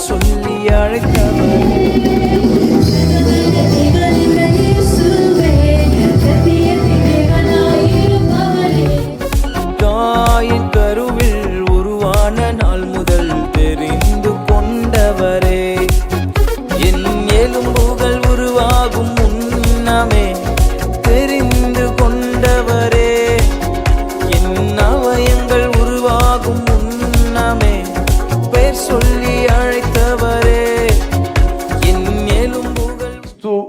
சொல்லி அழைத்தவர். தாயின் கருவில் உருவான நாள் முதல் தெரிந்து கொண்டவரே, என் எலும்புகள் உருவாகும் முன்னமே தெரிந்து கொண்டவரே, என் அவயங்கள் உருவாகும் முன்னமே பேர் சொல்லி அழைத்தவரே, என் எலும்புகள்.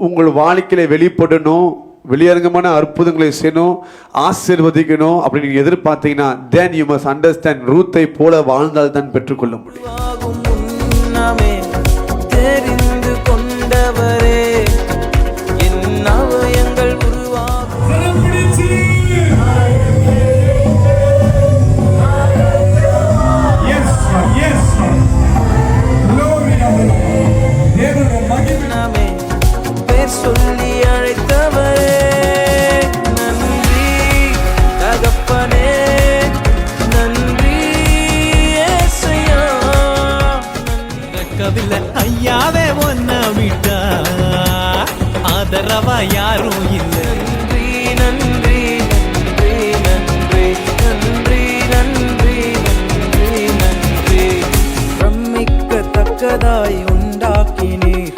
உங்கள் வாழ்க்கையில வெளிப்படணும், வெளியரங்கமான அற்புதங்களை செய்யணும், ஆசீர்வதிக்கணும் அப்படின்னு நீங்க எதிர்பார்த்தீங்கன்னா then you must understand ரூத்தை போல வாழ்ந்தால் தான் பெற்றுக்கொள்ள முடியும். உருவாகும் முன்னமே தெரிந்து கொண்டவரே, என் அவயங்கள் உருவாகும். முன்னமே பேர் சொல்லி அழைத்தவரே, நன்றி தகப்பனே, நன்றி ஏசையா. கவில்லை ஐயாவே ஒன்ன விட்டா ஆதரவா யாரும் இல்லை. நன்றி நன்றி நன்றி நன்றி நன்றி நன்றி நன்றி. பிரமிக்கத்தக்கதாய் உண்டாக்கினீர்